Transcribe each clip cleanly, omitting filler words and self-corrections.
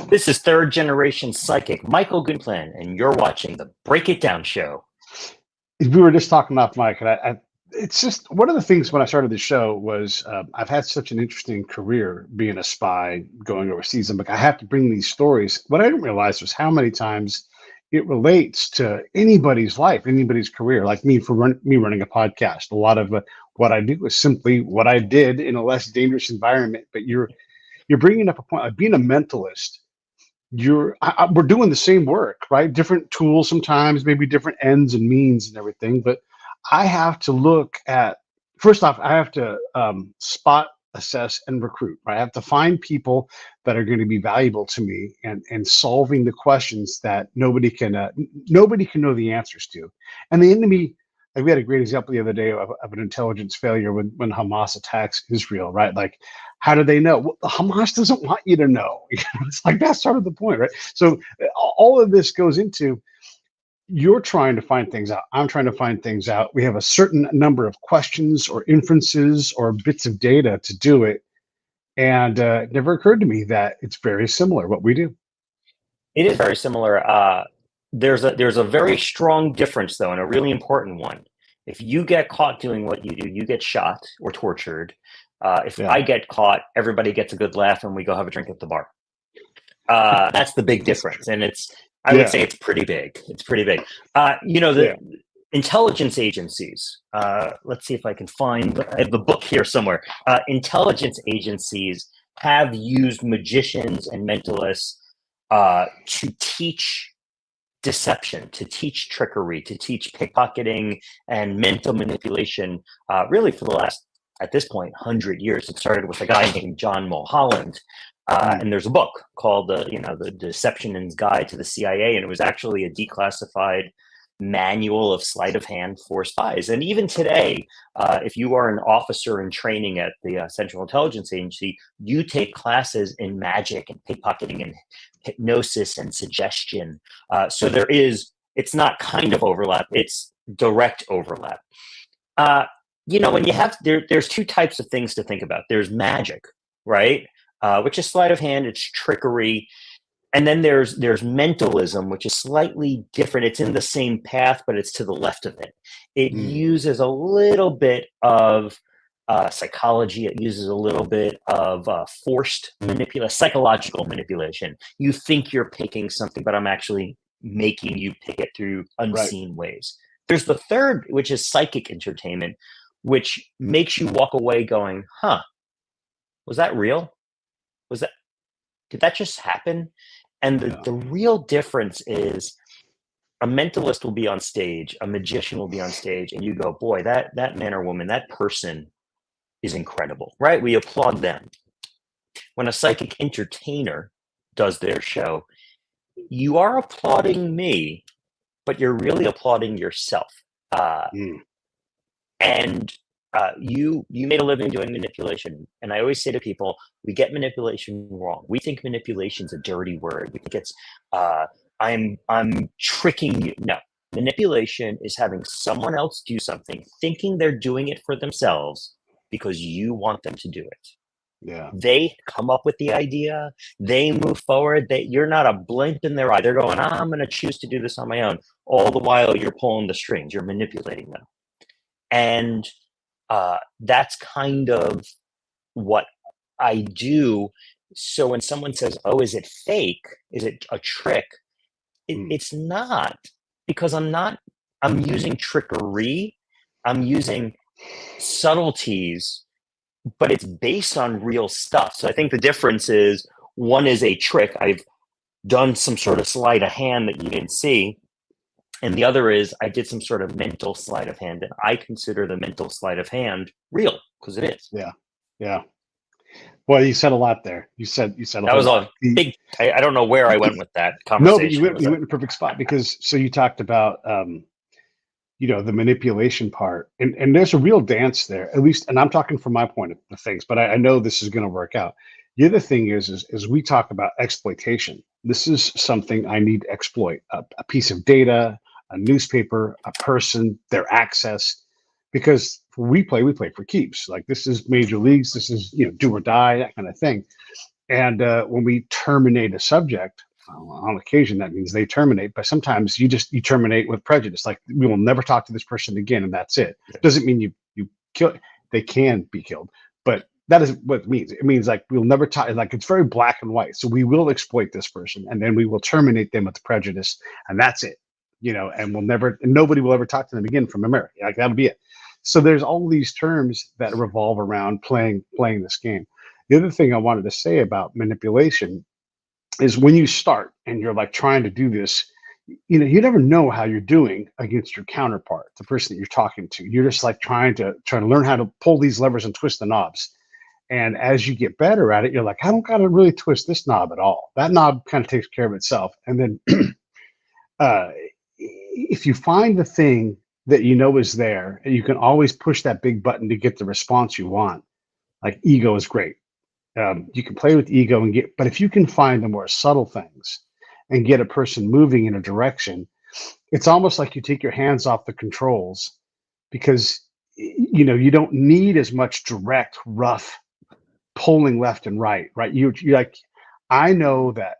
This is third generation psychic Michael Gutenplan, and you're watching the Break It Down show. We were just talking off mic, and it's just one of the things when I started the show was I've had such an interesting career being a spy, going overseas. I'm like, I have to bring these stories. What I didn't realize was how many times it relates to anybody's life, anybody's career. Like me, me running a podcast, a lot of what I do is simply what I did in a less dangerous environment. But you're bringing up a point, like being a mentalist. We're doing the same work, right? Different tools sometimes, maybe different ends and means and everything. But I have to look at, first off, I have to spot, assess, and recruit. Right? I have to find people that are going to be valuable to me and solving the questions that nobody can know the answers to. And the enemy, like we had a great example the other day of an intelligence failure when Hamas attacks Israel, right? Like, how do they know? Well, Hamas doesn't want you to know. It's like that's sort of the point, right? So all of this goes into you're trying to find things out. I'm trying to find things out. We have a certain number of questions or inferences or bits of data to do it. And it never occurred to me that it's very similar what we do. It is very similar. There's a very strong difference, though, and a really important one. If you get caught doing what you do, you get shot or tortured. If I get caught, everybody gets a good laugh and we go have a drink at the bar. That's the big difference. And I would say it's pretty big. It's pretty big. The intelligence agencies, let's see if I can find, I have the book here somewhere. Intelligence agencies have used magicians and mentalists to teach deception, to teach trickery, to teach pickpocketing and mental manipulation, really for the last, at this point, 100 years. It started with a guy named John Mulholland. And there's a book called the Deceptionist's Guide to the CIA, and it was actually a declassified manual of sleight of hand for spies. And even today, if you are an officer in training at the Central Intelligence Agency, you take classes in magic and pickpocketing and hypnosis and suggestion. So it's not kind of overlap, it's direct overlap. When you have, there's two types of things to think about. There's magic, right? Which is sleight of hand, it's trickery. And then there's mentalism, which is slightly different. It's in the same path, but it's to the left of it. It uses a little bit of psychology. It uses a little bit of forced psychological manipulation. You think you're picking something, but I'm actually making you pick it through unseen ways. There's the third, which is psychic entertainment, which makes you walk away going, was that real? Did that just happen? And the real difference is a mentalist will be on stage, a magician will be on stage, and you go, boy, that man or woman, that person is incredible, right? We applaud them. When a psychic entertainer does their show, you are applauding me, but you're really applauding yourself. And you made a living doing manipulation. And I always say to people, we get manipulation wrong. We think manipulation's a dirty word. We think it's, I'm tricking you. No, manipulation is having someone else do something, thinking they're doing it for themselves because you want them to do it. Yeah. They come up with the idea. They move forward. You're not a blink in their eye. They're going, I'm going to choose to do this on my own. All the while you're pulling the strings. You're manipulating them. And that's kind of what I do. So when someone says, oh, is it fake? Is it a trick? It's not, because I'm using trickery. I'm using subtleties, but it's based on real stuff. So I think the difference is one is a trick. I've done some sort of sleight of hand that you didn't see. And the other is I did some sort of mental sleight of hand, and I consider the mental sleight of hand real because it is. Yeah. Yeah. Well, you said a lot there. You said that was a big. I don't know where I went with that conversation. No, but you went in a perfect spot because so you talked about the manipulation part, and there's a real dance there, at least. And I'm talking from my point of things, but I know this is going to work out. The other thing is we talk about exploitation. This is something I need to exploit: a piece of data, a newspaper, a person, their access, because we play for keeps. Like this is major leagues. This is do or die, that kind of thing. And when we terminate a subject, on occasion that means they terminate, but sometimes you terminate with prejudice. Like, we will never talk to this person again, and that's it. Doesn't mean you kill. They can be killed, but that is what it means. It means like we'll never talk. Like, it's very black and white. So we will exploit this person, and then we will terminate them with prejudice, and that's it. And nobody will ever talk to them again from America. Like, that'll be it. So there's all these terms that revolve around playing this game. The other thing I wanted to say about manipulation is when you start and you're like trying to do this, you never know how you're doing against your counterpart, the person that you're talking to. You're just like trying to learn how to pull these levers and twist the knobs. And as you get better at it, you're like, I don't got to really twist this knob at all. That knob kind of takes care of itself. And then if you find the thing that is there, and you can always push that big button to get the response you want, like ego is great. You can play with ego but if you can find the more subtle things and get a person moving in a direction, it's almost like you take your hands off the controls, because you don't need as much direct, rough pulling left and right. You're like, I know that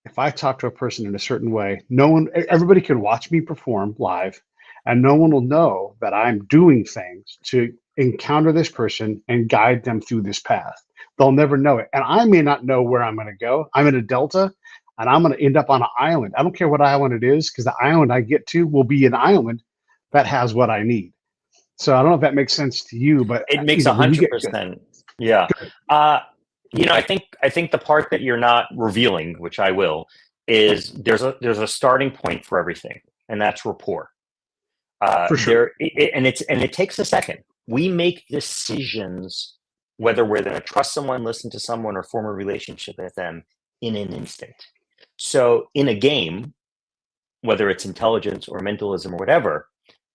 if I talk to a person in a certain way, everybody can watch me perform live, and no one will know that I'm doing things to encounter this person and guide them through this path. They'll never know it. And I may not know where I'm going to go. I'm in a delta, and I'm going to end up on an island. I don't care what island it is, because the island I get to will be an island that has what I need. So I don't know if that makes sense to you, but it makes 100%. Yeah. I think the part that you're not revealing, which I will, is there's a starting point for everything, and that's rapport. For sure. It takes a second. We make decisions whether we're going to trust someone, listen to someone, or form a relationship with them in an instant. So in a game, whether it's intelligence or mentalism or whatever,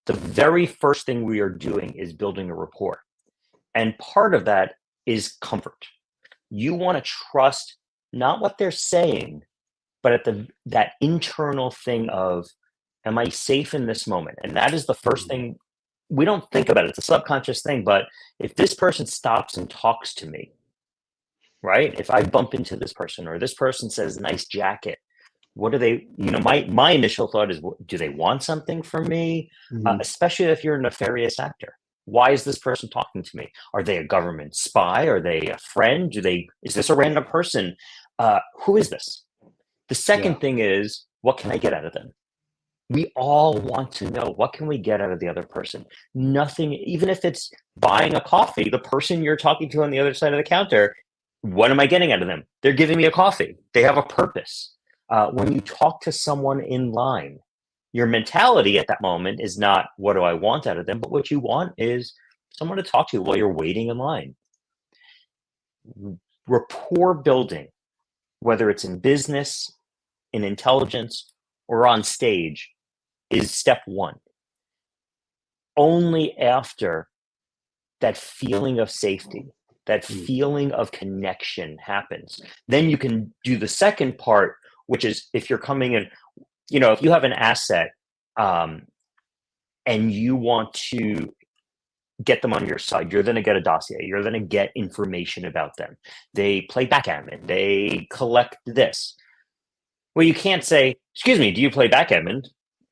the very first thing we are doing is building a rapport. And part of that is comfort. You want to trust not what they're saying, but at that internal thing of, am I safe in this moment? And that is the first thing. We don't think about it. It's a subconscious thing. But if this person stops and talks to me, right? If I bump into this person, or this person says, nice jacket, what do they, my initial thought is, do they want something from me? Mm-hmm. Especially if you're a nefarious actor. Why is this person talking to me? Are they a government spy? Are they a friend? Is this a random person? Who is this? The second thing is, what can I get out of them? We all want to know, what can we get out of the other person? Nothing, even if it's buying a coffee, the person you're talking to on the other side of the counter, what am I getting out of them? They're giving me a coffee. They have a purpose. When you talk to someone in line, your mentality at that moment is not, what do I want out of them? But what you want is someone to talk to while you're waiting in line. Rapport building, whether it's in business, in intelligence, or on stage, is step one. Only after that feeling of safety, that feeling of connection happens, then you can do the second part, which is, if you're coming in, if you have an asset and you want to get them on your side, you're going to get a dossier, you're going to get information about them. They play backgammon, they collect this. Well, you can't say, excuse me, do you play backgammon?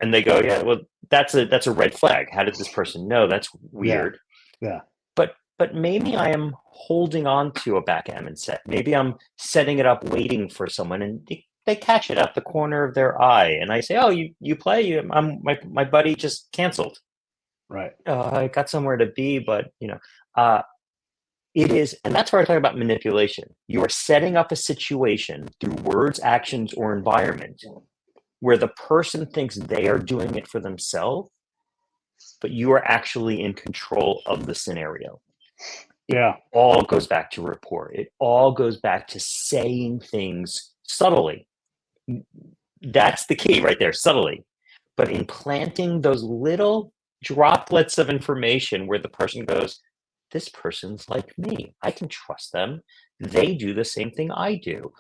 And they go, yeah, well, that's a red flag. How did this person know? That's weird. Yeah. But maybe I am holding on to a backgammon set. Maybe I'm setting it up, waiting for someone, and they catch it at the corner of their eye. And I say, oh, you play? My buddy just canceled. Right. I got somewhere to be, but it is, and that's where I talk about manipulation. You are setting up a situation through words, actions, or environment where the person thinks they are doing it for themselves, but you are actually in control of the scenario. Yeah. It all goes back to rapport. It all goes back to saying things subtly. That's the key right there, subtly. But implanting those little droplets of information where the person goes, this person's like me. I can trust them. They do the same thing I do.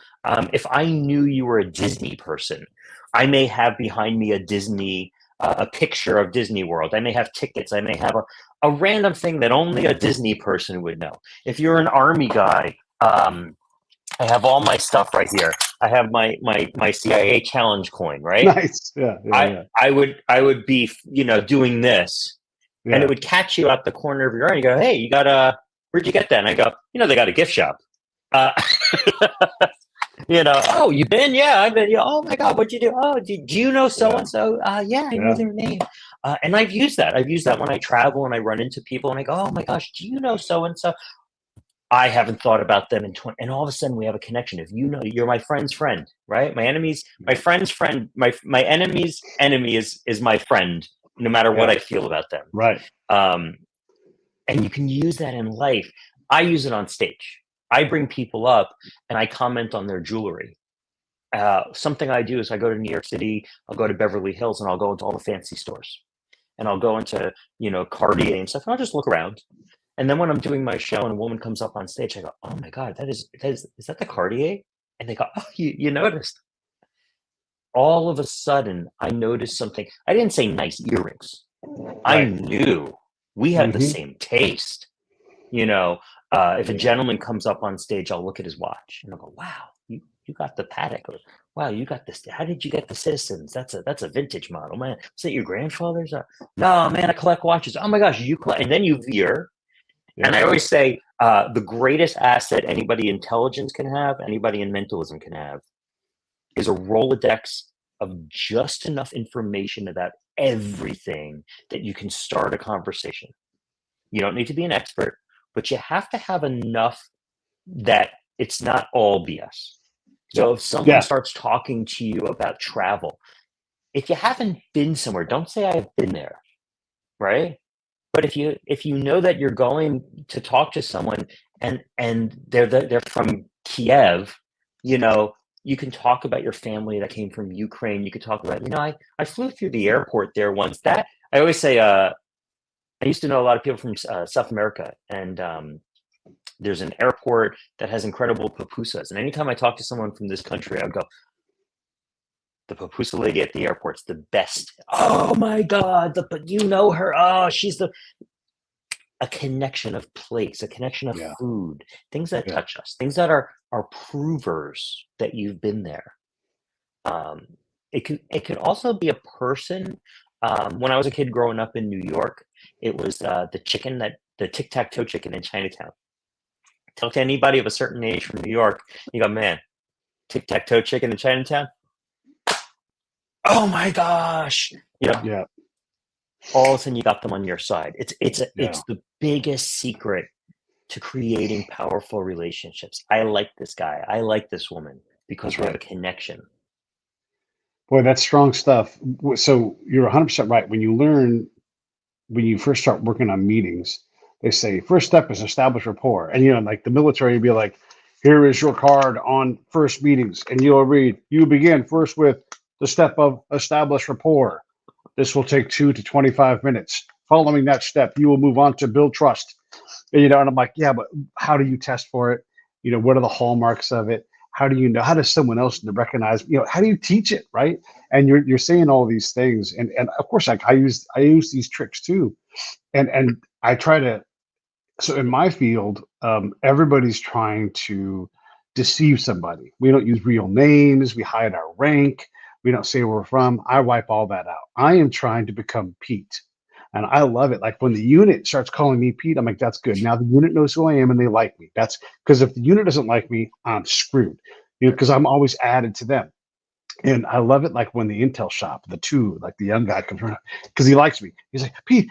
If I knew you were a Disney person, I may have behind me a picture of Disney World. I may have tickets. I may have a random thing that only a Disney person would know. If you're an army guy, I have all my stuff right here. I have my CIA challenge coin, right? Nice. Yeah. I would be, doing this, and it would catch you out the corner of your eye and you go, hey, you got where'd you get that? And I go, they got a gift shop. Uh, oh, you been? Yeah, I've been. Yeah, oh my God, what'd you do? Oh, do you know so and so? Yeah, I knew their name. And I've used that. I've used that when I travel and I run into people and I go, oh my gosh, do you know so and so? I haven't thought about them in 20, and all of a sudden we have a connection. If you're my friend's friend, right? My friend's friend, my enemy's enemy is my friend, no matter what I feel about them. Right. And you can use that in life. I use it on stage. I bring people up and I comment on their jewelry. Something I do is I go to New York City, I'll go to Beverly Hills, and I'll go into all the fancy stores. And I'll go into, Cartier and stuff, and I'll just look around. And then when I'm doing my show and a woman comes up on stage, I go, oh my God, is that the Cartier? And they go, oh, you noticed. All of a sudden, I noticed something. I didn't say nice earrings. Right. I knew we had the same taste. If a gentleman comes up on stage, I'll look at his watch and I'll go, wow, you got the Patek. Or, wow, you got this. How did you get the Citizens? That's a vintage model, man. Is that your grandfather's? No, man, I collect watches. Oh my gosh, you collect. And then you veer. And I always say the greatest asset anybody in intelligence can have, anybody in mentalism can have, is a Rolodex of just enough information about everything that you can start a conversation. You don't need to be an expert, but you have to have enough that it's not all BS. So if someone starts talking to you about travel, if you haven't been somewhere, don't say I've been there, right? But if you know that you're going to talk to someone and they're from Kiev, you can talk about your family that came from Ukraine. You could talk about, I flew through the airport there once. That I always say, I used to know a lot of people from South America, and there's an airport that has incredible pupusas. And anytime I talk to someone from this country, I would go, the pupusa lady at the airport's the best. Oh my God, but you know her. Oh, she's a connection of place, a connection of food, things that touch us, things that are provers that you've been there. It could also be a person. When I was a kid growing up in New York, it was the tic-tac-toe chicken in Chinatown. Talk to anybody of a certain age from New York, you go, man, tic-tac-toe chicken in Chinatown? Oh my gosh. All of a sudden you got them on your side. It's the biggest secret to creating powerful relationships. I like this guy. I like this woman because we have a connection. Boy, that's strong stuff. So you're 100% right. When you first start working on meetings, they say first step is establish rapport. And like the military would be like, here is your card on first meetings, and you'll read, you begin first with the step of establish rapport. This will take 2 to 25 minutes. Following that step, you will move on to build trust. And I'm like, yeah, but how do you test for it? What are the hallmarks of it? How do you know? How does someone else recognize? How do you teach it, right? And you're saying all these things, and of course, like I use these tricks too, and I try to. So in my field, everybody's trying to deceive somebody. We don't use real names. We hide our rank. We don't say where we're from. I wipe all that out. I am trying to become Pete. And I love it. Like when the unit starts calling me Pete, I'm like, that's good. Now the unit knows who I am and they like me. That's because if the unit doesn't like me, I'm screwed, because I'm always added to them. And I love it. Like when the intel shop, like the young guy comes around because he likes me. He's like, Pete,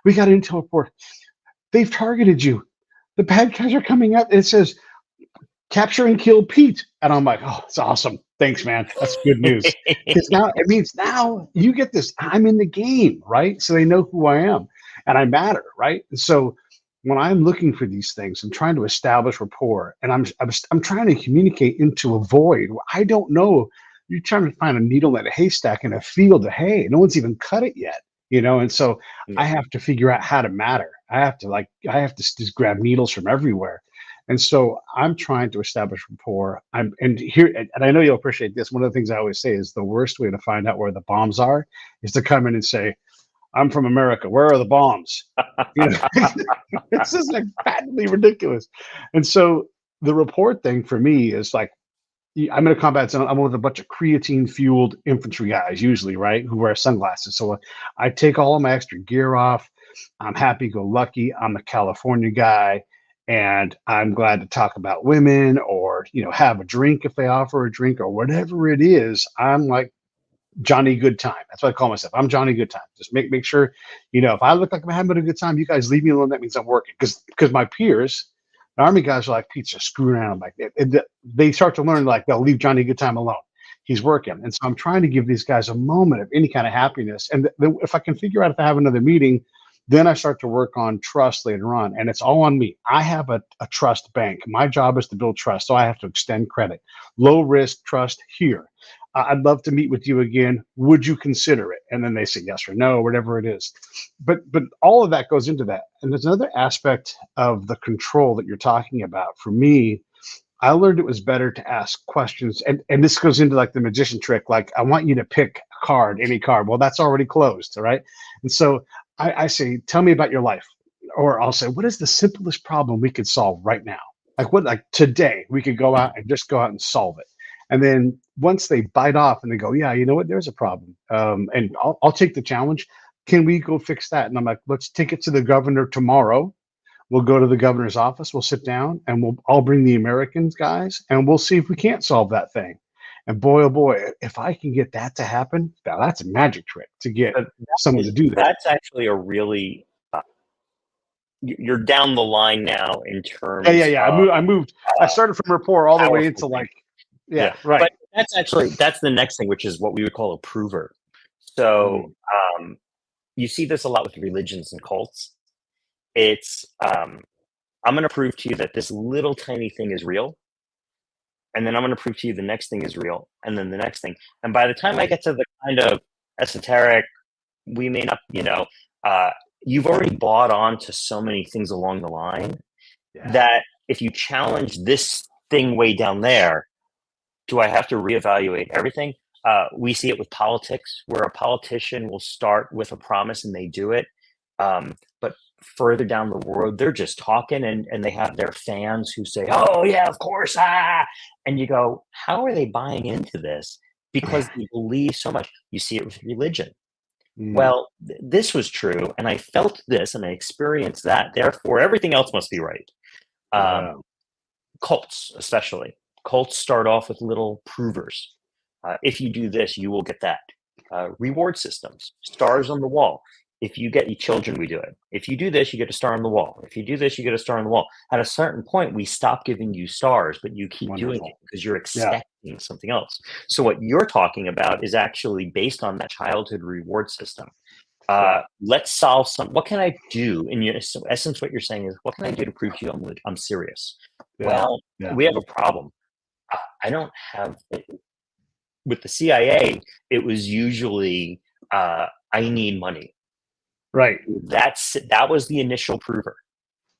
we got an intel report. They've targeted you. The bad guys are coming out. It says, capture and kill Pete. And I'm like, oh, it's awesome. Thanks, man. That's good news. Because now it means now you get this. I'm in the game, right? So they know who I am and I matter, right? And so when I'm looking for these things, I'm trying to establish rapport, and I'm trying to communicate into a void where I don't know. You're trying to find a needle in a haystack in a field of hay. No one's even cut it yet, and so I have to figure out how to matter. I have to just grab needles from everywhere. And so I'm trying to establish rapport. And I know you'll appreciate this. One of the things I always say is the worst way to find out where the bombs are is to come in and say, I'm from America. Where are the bombs? This is like patently ridiculous. And so the report thing for me is like, I'm in a combat zone. I'm with a bunch of creatine fueled infantry guys, usually, right, who wear sunglasses. So I take all of my extra gear off. I'm happy go lucky. I'm a California guy, and I'm glad to talk about women or have a drink if they offer a drink or whatever it is. I'm like Johnny Good Time. That's what I call myself. I'm Johnny Good Time. Just make sure, if I look like I'm having a good time, you guys leave me alone. That means I'm working. Because my peers, the Army guys are like, Pete's just screwing around. Like they start to learn, like, they'll leave Johnny Good Time alone. He's working. And so I'm trying to give these guys a moment of any kind of happiness. And if I can figure out if I have another meeting, then I start to work on trust later on. And it's all on me. I have a trust bank. My job is to build trust. So I have to extend credit. Low risk trust here. I'd love to meet with you again. Would you consider it? And then they say yes or no, whatever it is. But all of that goes into that. And there's another aspect of the control that you're talking about. For me, I learned it was better to ask questions. And this goes into like the magician trick. Like, I want you to pick a card, any card. Well, that's already closed, all right? And so I say, tell me about your life. Or I'll say, what is the simplest problem we could solve right now? Like today, we could go out and solve it. And then once they bite off and they go, yeah, you know what, there's a problem. And I'll take the challenge. Can we go fix that? And I'm like, let's take it to the governor tomorrow. We'll go to the governor's office. We'll sit down and I'll bring the Americans guys and we'll see if we can't solve that thing. And boy, oh boy, if I can get that to happen, now that's a magic trick to get someone to do that. That's actually a really, you're down the line now in terms. Yeah. I moved. I started from rapport all the way into like, yeah, right. But that's the next thing, which is what we would call a prover. So you see this a lot with religions and cults. It's I'm going to prove to you that this little tiny thing is real, and then I'm going to prove to you the next thing is real, and then the next thing. And by the time I get to the kind of esoteric, we may not, you've already bought on to so many things along the line that if you challenge this thing way down there, do I have to reevaluate everything? We see it with politics, where a politician will start with a promise and they do it. But further down the road, they're just talking and they have their fans who say, oh, yeah, of course. And you go, how are they buying into this? Because they believe so much. You see it with religion. Well, this was true, and I felt this, and I experienced that. Therefore, everything else must be right. Cults, especially. Cults start off with little provers. If you do this, you will get that. Reward systems, stars on the wall. If you get children, we do it. If you do this, you get a star on the wall. If you do this, you get a star on the wall. At a certain point, we stop giving you stars, but you keep doing it because you're expecting something else. So what you're talking about is actually based on that childhood reward system. Let's solve what can I do? In your essence, what you're saying is, what can I do to prove to you I'm serious? We have a problem. I don't have, with the CIA, it was usually, I need money. Right. That was the initial prover.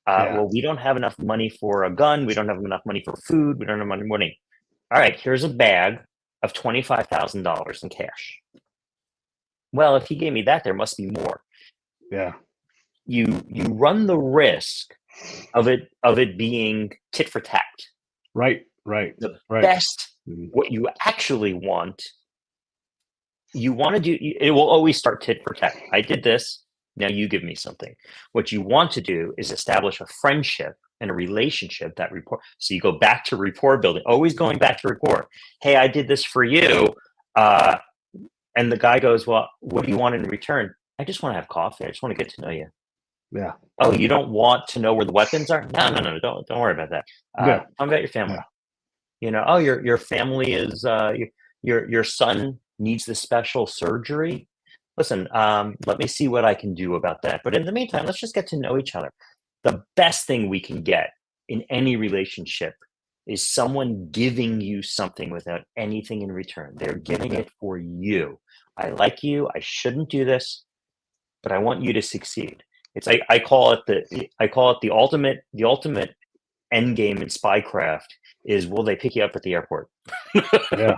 Well, we don't have enough money for a gun. We don't have enough money for food. We don't have enough money. All right, here's a bag of $25,000 in cash. Well, if he gave me that, there must be more. Yeah. You run the risk of it being tit for tat. Right. The best, what you actually want, you want to do, it will always start tit for tat. I did this. Now you give me something. What you want to do is establish a friendship and a relationship, that rapport. So you go back to rapport building, always going back to rapport. Hey, I did this for you. And the guy goes, well, what do you want in return? I just want to have coffee. I just want to get to know you. Yeah. Oh, you don't want to know where the weapons are? No. Don't worry about that. Tell me about your family. Oh, your family is, your son needs this special surgery. Listen, let me see what I can do about that. But in the meantime, let's just get to know each other. The best thing we can get in any relationship is someone giving you something without anything in return. They're giving it for you. I like you. I shouldn't do this, but I want you to succeed. It's I call it the ultimate end game in spycraft is, will they pick you up at the airport? Yeah.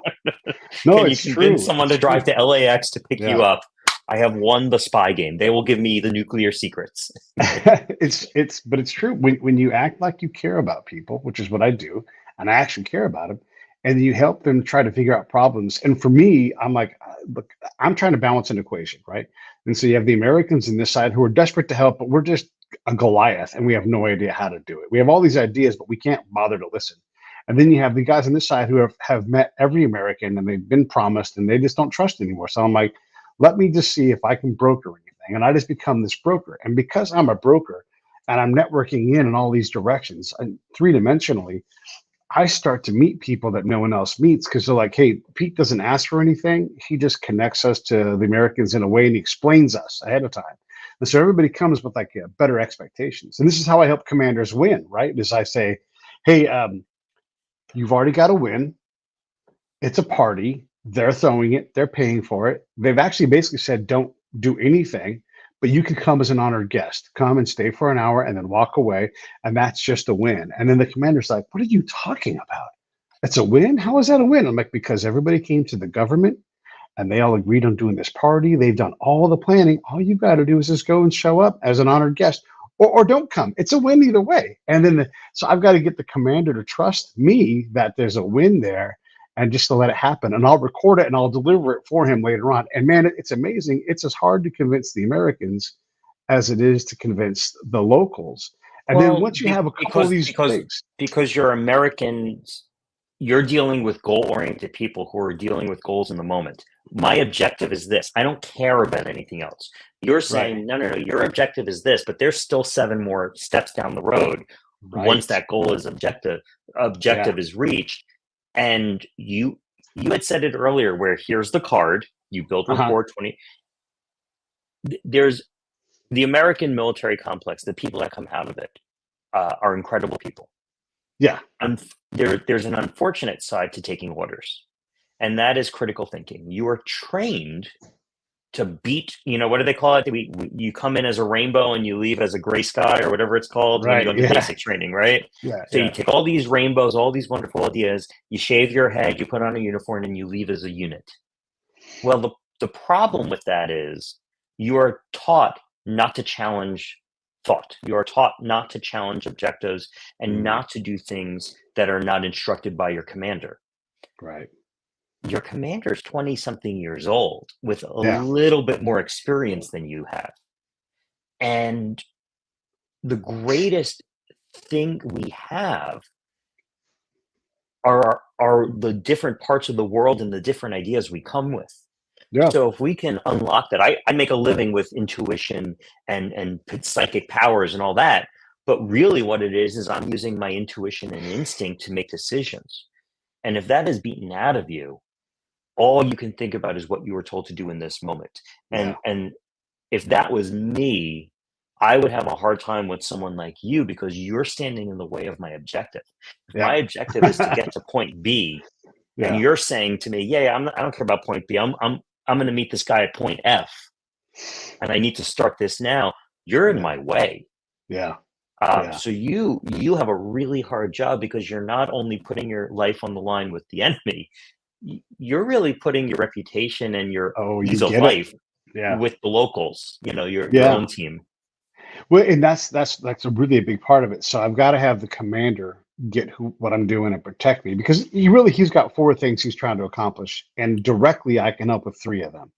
No, Can you convince someone to drive to LAX to pick you up? I have won the spy game. They will give me the nuclear secrets. But it's true when you act like you care about people, which is what I do, and I actually care about them, and you help them try to figure out problems. And for me, I'm like, look, I'm trying to balance an equation, right? And so you have the Americans in this side who are desperate to help, but we're just a Goliath, and we have no idea how to do it. We have all these ideas, but we can't bother to listen. And then you have the guys on this side who have met every American and they've been promised and they just don't trust anymore. So I'm like, let me just see if I can broker anything. And I just become this broker. And because I'm a broker and I'm networking in all these directions, and three-dimensionally, I start to meet people that no one else meets because they're like, hey, Pete doesn't ask for anything. He just connects us to the Americans in a way and he explains us ahead of time. And so everybody comes with like better expectations. And this is how I help commanders win, right? Is I say, hey, you've already got a win. It's a party. They're throwing it. They're paying for it. They've actually basically said, don't do anything, but you can come as an honored guest. Come and stay for an hour and then walk away. And that's just a win. And then the commander's like, what are you talking about? It's a win? How is that a win? I'm like, because everybody came to the government and they all agreed on doing this party. They've done all the planning. All you got to do is just go and show up as an honored guest. Or don't come. It's a win either way. And then, so I've got to get the commander to trust me that there's a win there and just to let it happen. And I'll record it and I'll deliver it for him later on. And man, it's amazing. It's as hard to convince the Americans as it is to convince the locals. And then once you have a couple of these things. Because you're Americans, you're dealing with goal-oriented people who are dealing with goals in the moment. My objective is this. I don't care about anything else. You're saying, no, your objective is this, but there's still 7 more steps down the road once that goal is objective is reached. And you had said it earlier where here's the card, you build rapport 20. There's the American military complex, the people that come out of it are incredible people. Yeah. There's an unfortunate side to taking orders. And that is critical thinking. You are trained to beat, what do they call it? You come in as a rainbow and you leave as a gray sky or whatever it's called when you go to basic training, right? Yeah. So you take all these rainbows, all these wonderful ideas, you shave your head, you put on a uniform and you leave as a unit. Well, the problem with that is you are taught not to challenge thought. You are taught not to challenge objectives and not to do things that are not instructed by your commander. Right. Your commander's 20-something years old with a little bit more experience than you have. And the greatest thing we have are the different parts of the world and the different ideas we come with. Yeah. So if we can unlock that, I make a living with intuition and psychic powers and all that. But really what it is I'm using my intuition and instinct to make decisions. And if that is beaten out of you, all you can think about is what you were told to do in this moment. And if that was me, I would have a hard time with someone like you because you're standing in the way of my objective. If my objective is to get to point B, and you're saying to me, I don't care about point B. I'm going to meet this guy at point F, and I need to start this now. You're in my way. So you have a really hard job because you're not only putting your life on the line with the enemy, you're really putting your reputation and your ease of life with the locals, your own team. Well, and that's a really a big part of it. So I've got to have the commander get what I'm doing and protect me because he's got 4 things he's trying to accomplish, and directly I can help with 3 of them.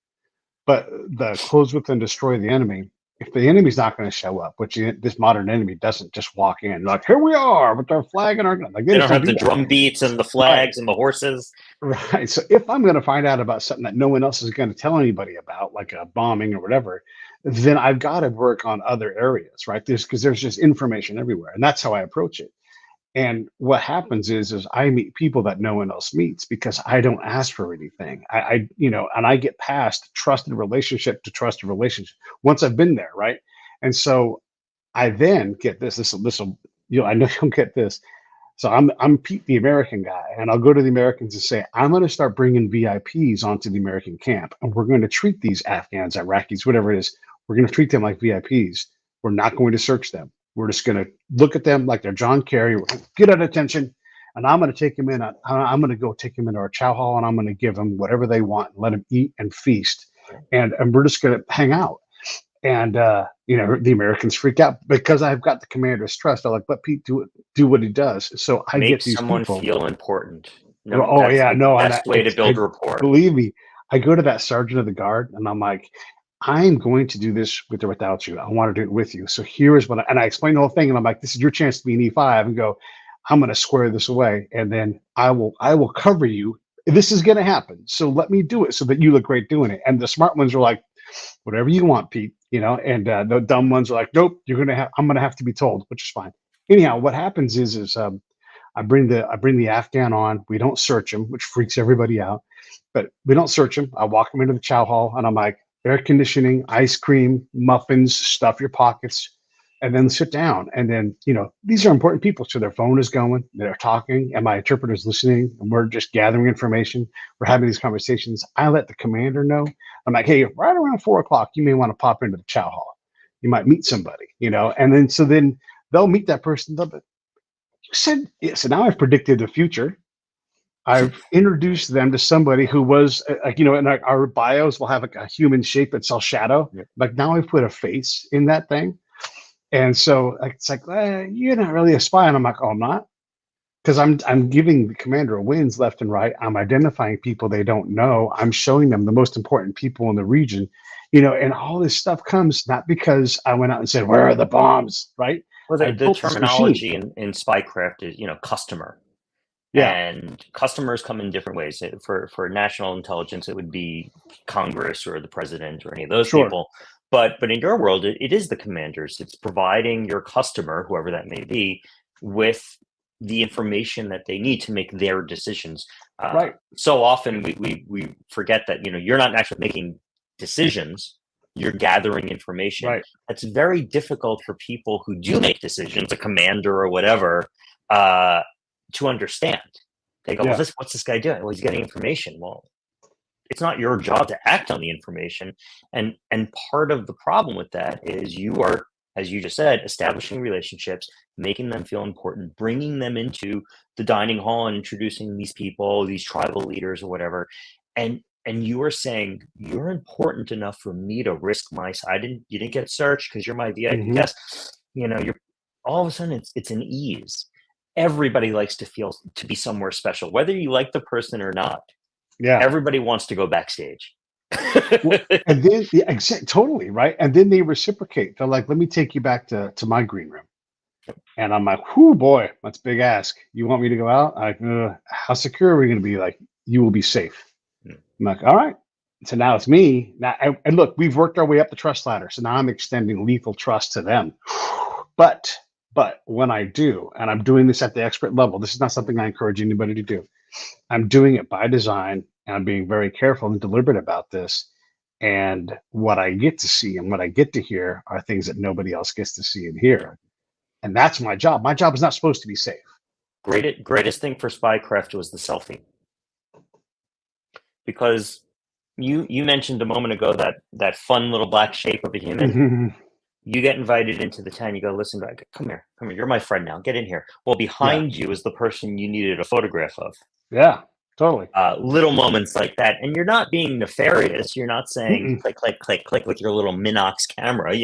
But the close with and destroy the enemy. If the enemy's not going to show up, which this modern enemy doesn't just walk in like, here we are with our flag and our gun. Like, they don't have the drum beats and the flags and the horses. Right. So if I'm going to find out about something that no one else is going to tell anybody about, like a bombing or whatever, then I've got to work on other areas, right? Because there's just information everywhere. And that's how I approach it. And what happens is I meet people that no one else meets because I don't ask for anything. And I get past trusted relationship to trusted relationship once I've been there, right? And so I then get this will, I know you'll get this. So I'm Pete, the American guy, and I'll go to the Americans and say, I'm going to start bringing VIPs onto the American camp, and we're going to treat these Afghans, Iraqis, whatever it is, we're going to treat them like VIPs. We're not going to search them. We're just going to look at them like they're John Kerry. We're going to get at attention, and I'm going to take them in. I'm going to go take them into our chow hall, and I'm going to give them whatever they want and let them eat and feast. and we're just going to hang out. And the Americans freak out because I've got the commander's trust. They're like, let Pete do what he does. So I Make get these someone people. feel important. Well, No, oh that's yeah, like the no, and best way to build rapport. believe me, I go to that sergeant of the guard, and I'm like, I'm going to do this with or without you. I want to do it with you. So here is what, and I explain the whole thing, and I'm like, this is your chance to be an E5, and go, I'm going to square this away, and then I will cover you. This is going to happen. So let me do it so that you look great doing it. And the smart ones are like, whatever you want, Pete, and the dumb ones are like, nope, I'm going to have to be told, which is fine. Anyhow, what happens is I bring the Afghan on. We don't search him, which freaks everybody out. But we don't search him. I walk him into the chow hall, and I'm like, air conditioning, ice cream, muffins, stuff your pockets, and then sit down. And then these are important people, so their phone is going, they're talking, and my interpreter's listening, and we're just gathering information. We're having these conversations. I let the commander know. I'm like, hey, right around 4 o'clock, you may want to pop into the chow hall. You might meet somebody, and then they'll meet that person. You said, yeah, so now I've predicted the future. I've introduced them to somebody who was, in our bios, we'll have a human shape that's all shadow. Yeah. Like now I've put a face in that thing. And so it's like, you're not really a spy. And I'm like, oh, I'm not. Because I'm giving the commander wins left and right. I'm identifying people they don't know. I'm showing them the most important people in the region, and all this stuff comes not because I went out and said, where are the bombs, right? Well, I the built this machine. terminology in spycraft is, customer. Yeah. And customers come in different ways. For national intelligence, it would be Congress or the president or any of those Sure. people. But in your world, it is the commanders. It's providing your customer, whoever that may be, with the information that they need to make their decisions. Right. So often we forget that you're not actually making decisions. You're gathering information. Right. That's very difficult for people who do make decisions, a commander or whatever, to understand. They go, Yeah. well, what's this guy doing? Well, he's getting information. Well, it's not your job to act on the information. And part of the problem with that is you are, as you just said, establishing relationships, making them feel important, bringing them into the dining hall and introducing these people, these tribal leaders or whatever. And you are saying, you're important enough for me to risk my side. You didn't get searched because you're my VIP guest. You're all of a sudden it's an ease. Everybody likes to be somewhere special, whether you like the person or not. Yeah. Everybody wants to go backstage. And then totally right. And then they reciprocate. They're like, let me take you back to my green room. And I'm like, whoo, boy, that's a big ask. You want me to go out? How secure are we going to be? Like, you will be safe. I'm like, all right. So now it's me. Now, and look, we've worked our way up the trust ladder. So now I'm extending lethal trust to them. But when I do, and I'm doing this at the expert level, this is not something I encourage anybody to do. I'm doing it by design, and I'm being very careful and deliberate about this. And what I get to see and what I get to hear are things that nobody else gets to see and hear. And that's my job. My job is not supposed to be safe. Greatest thing for spycraft was the selfie. Because you mentioned a moment ago that fun little black shape of a human. You get invited into the tent. You go, listen, come here. You're my friend now. Get in here. Well, behind you is the person you needed a photograph of. Yeah, totally. Little moments like that. And you're not being nefarious. You're not saying click, click, click, click with your little Minox camera,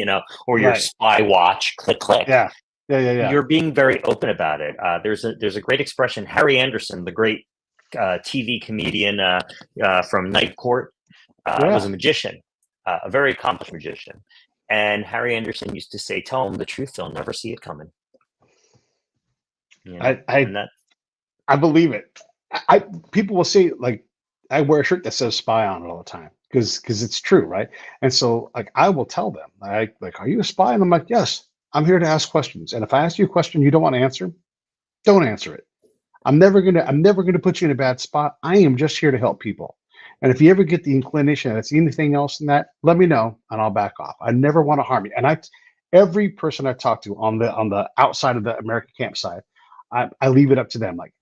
or your spy watch, click, click. Yeah. You're being very open about it. There's a great expression. Harry Anderson, the great TV comedian from Night Court, was a magician, a very accomplished magician. And Harry Anderson used to say, tell them the truth, they'll never see it coming. I believe it. People will say, like, I wear a shirt that says spy on it all the time because it's true, right? And so, like, I will tell them, like, are you a spy? And I'm like, yes, I'm here to ask questions. And if I ask you a question you don't want to answer, don't answer it. I'm never gonna put you in a bad spot. I am just here to help people. And if you ever get the inclination that it's anything else than that, let me know and I'll back off. I never want to harm you. And every person I talk to on the outside of the American campsite, I leave it up to them. Like,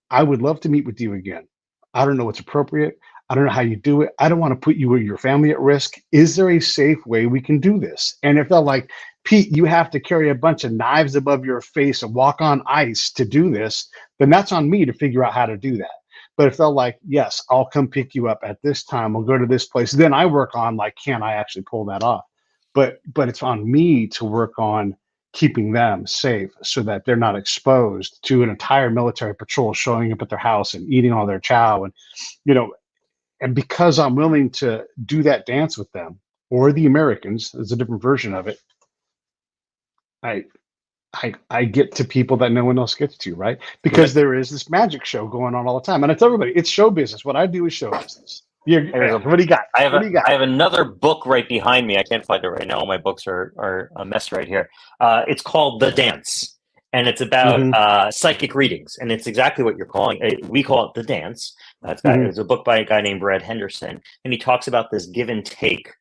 I would love to meet with you again. I don't know what's appropriate. I don't know how you do it. I don't want to put you or your family at risk. Is there a safe way we can do this? And if they're like, Pete, you have to carry a bunch of knives above your face and walk on ice to do this, then that's on me to figure out how to do that. But if they're like, yes, I'll come pick you up at this time, we'll go to this place, then I work on like, can I actually pull that off? But it's on me to work on keeping them safe so that they're not exposed to an entire military patrol showing up at their house and eating all their chow. And you know, and because I'm willing to do that dance with them, or the Americans, there's a different version of it. I I get to people that no one else gets to, right? Because Yep. there is this magic show going on all the time, and I tell everybody it's show business. What I do is show business. What do you got? What do you got? I have another book right behind me. I can't find it right now. All my books are a mess right here. It's called The Dance, and it's about Hmm. psychic readings, and it's exactly what you're calling it. We call it The Dance. Hmm. It's a book by a guy named Brad Henderson, and he talks about this give and take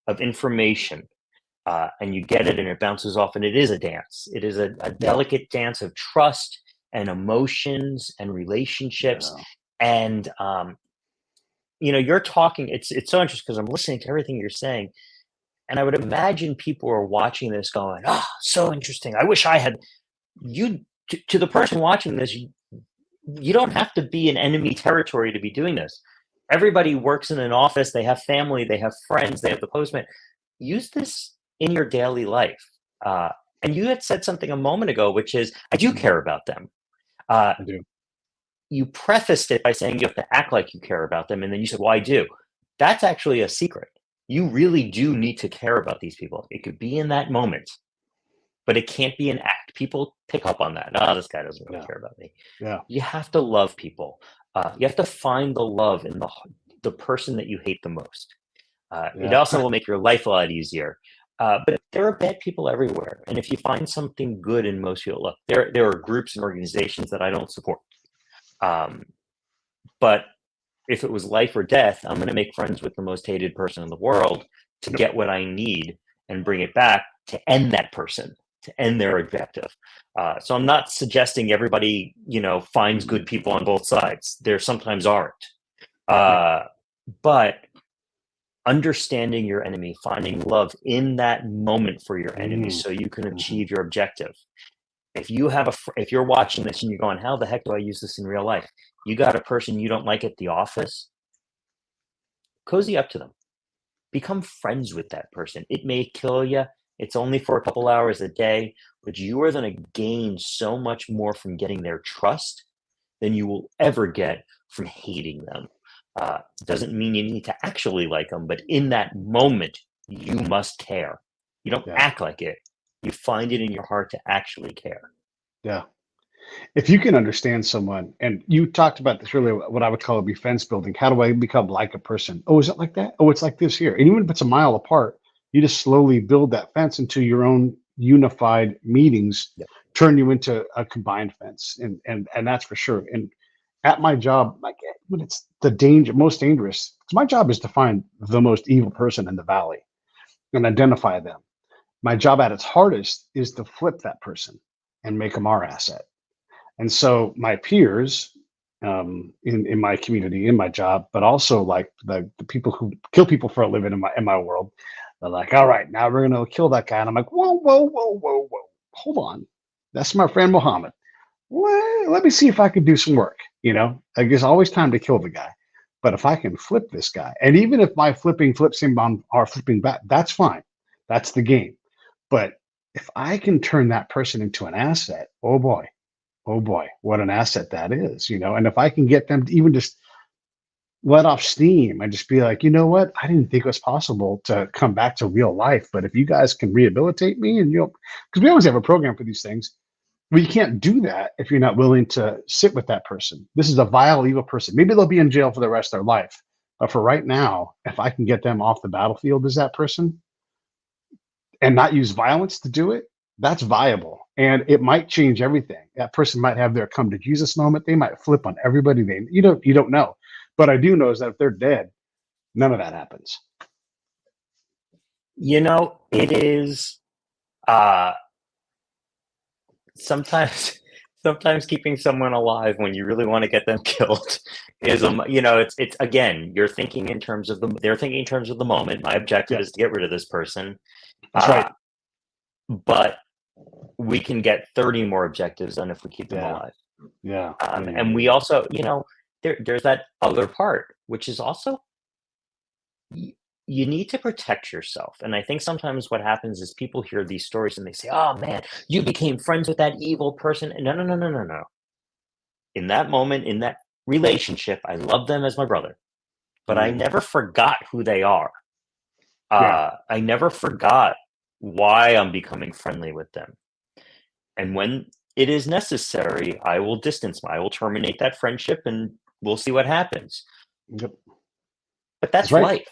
of information, and you get it, and it bounces off, and it is a dance. It is a Yeah. delicate dance of trust and emotions and relationships, Yeah. and you're talking. It's so interesting because I'm listening to everything you're saying, and I would imagine people are watching this going, "Oh, so interesting. I wish I had you." To the person watching this, you don't have to be in enemy territory to be doing this. Everybody works in an office. They have family. They have friends. They have the postman. Use this in your daily life. And you had said something a moment ago, which is, I do care about them. Uh, I do. you prefaced it by saying you have to act like you care about them, and then you said, well, I do. That's actually a secret. You really do need to care about these people. It could be in that moment, but it can't be an act. People pick up on that. No, this guy doesn't really Yeah. care about me. Yeah. You have to love people. You have to find the love in the person that you hate the most. It Yeah. also will make your life a lot easier. But there are bad people everywhere, and if you find something good in most people, look, there are groups and organizations that I don't support. But if it was life or death, I'm going to make friends with the most hated person in the world to get what I need and bring it back to end that person, to end their objective. So I'm not suggesting everybody, finds good people on both sides. There sometimes aren't. But understanding your enemy, finding love in that moment for your enemy so you can achieve your objective. If you're watching this and you're going, how the heck do I use this in real life? You got a person you don't like at the office, cozy up to them. Become friends with that person. It may kill you. It's only for a couple hours a day, but you are going to gain so much more from getting their trust than you will ever get from hating them. Doesn't mean you need to actually like them, but in that moment, you must care. You don't Yeah. act like it. You find it in your heart to actually care. Yeah. If you can understand someone, and you talked about this earlier, what I would call a defense building. How do I become like a person? Oh, is it like that? Oh, it's like this here. And even if it's a mile apart, you just slowly build that fence into your own unified meetings, Yeah. turn you into a combined fence. And that's for sure. And at my job, like when it's the most dangerous, because my job is to find the most evil person in the valley and identify them. My job at its hardest is to flip that person and make them our asset. And so my peers in my community, in my job, but also like the people who kill people for a living in my world, they're like, all right, now we're gonna kill that guy. And I'm like, whoa, whoa, whoa, whoa, whoa. Hold on. That's my friend Mohammed. Let me see if I can do some work. Like it's always time to kill the guy. But if I can flip this guy, and even if my flipping flips him on our flipping back, that's fine. That's the game. But if I can turn that person into an asset, oh boy, what an asset that is. And if I can get them to even just let off steam and just be like, you know what, I didn't think it was possible to come back to real life, but if you guys can rehabilitate me, and because we always have a program for these things. Well, you can't do that if you're not willing to sit with that person. This is a vile, evil person. Maybe they'll be in jail for the rest of their life, but for right now, if I can get them off the battlefield as that person and not use violence to do it, that's viable. And it might change everything. That person might have their come to Jesus moment. They might flip on everybody. You don't know. But I do know is that if they're dead, none of that happens. It is uh sometimes sometimes keeping someone alive when you really want to get them killed is it's again, they're thinking in terms of the moment. My objective Yeah, is to get rid of this person. that's Uh right. but we can get 30 more objectives done if we keep them Yeah, alive. yeah. And we also, there's that other part, which is also you need to protect yourself. And I think sometimes what happens is people hear these stories and they say, "Oh man, you became friends with that evil person." And no, no, no, no, no, no. In that moment, in that relationship, I love them as my brother, but I Mm. never forgot who they are. Yeah. I never forgot why I'm becoming friendly with them. And when it is necessary, I will I will terminate that friendship and we'll see what happens. Yep. But That's that's right. life.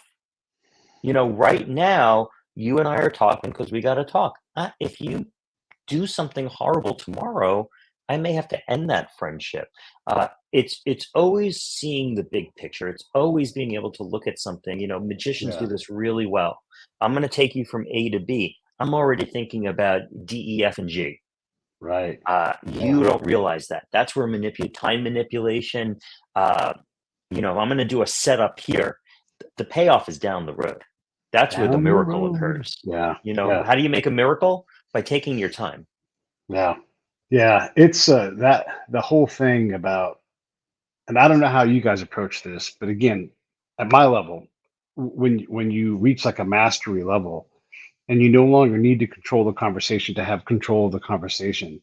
Right now, you and I are talking because we got to talk. If you do something horrible tomorrow, I may have to end that friendship. It's always seeing the big picture. It's always being able to look at something. Magicians do Yeah. this really well. I'm going to take you from A to B. I'm already thinking about D, E, F, and G. Right. You Yeah. don't realize that. That's where time manipulation. I'm going to do a setup here. The payoff is down the road. That's where the Down the miracle road. occurs. Yeah. Yeah. How do you make a miracle? By taking your time. Yeah. Yeah. It's that the whole thing about, and I don't know how you guys approach this, but again, at my level, when you reach like a mastery level and you no longer need to control the conversation to have control of the conversation.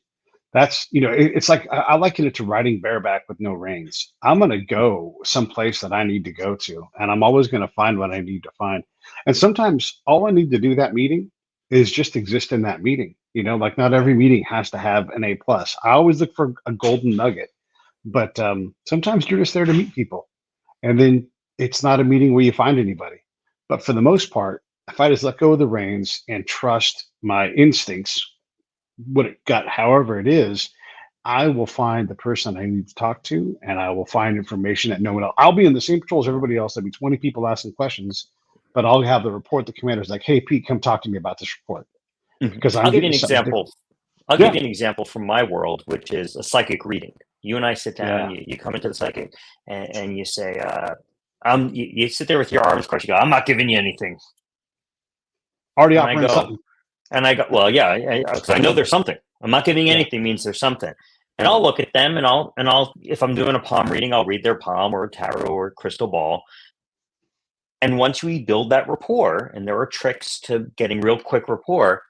That's, it's like I liken it to riding bareback with no reins. I'm going to go someplace that I need to go to, and I'm always going to find what I need to find. And sometimes all I need to do that meeting is just exist in that meeting. Like not every meeting has to have an A plus. I always look for a golden nugget, but sometimes you're just there to meet people, and then it's not a meeting where you find anybody. But for the most part, if I just let go of the reins and trust my instincts, what it got, however it is, I will find the person I need to talk to, and I will find information that no one else. I'll be in the same patrol as everybody else. There'll be 20 people asking questions, but I'll have the report. The commander's like, "Hey, Pete, come talk to me about this report Mhm. because I'm I'll give you getting an something example. different." I'll give Yeah, you an example from my world, which is a psychic reading. You and I sit down, yeah, you come into the psychic, and you say, you sit there with your arms crossed. You go, "I'm not giving you anything." already And I offering go, something. well, yeah, because I know there's something. I'm not giving Yeah, anything means there's something. And yeah, I'll look at them and I'll, if I'm doing a palm reading, I'll read their palm or a tarot or a crystal ball. And once we build that rapport, and there are tricks to getting real quick rapport,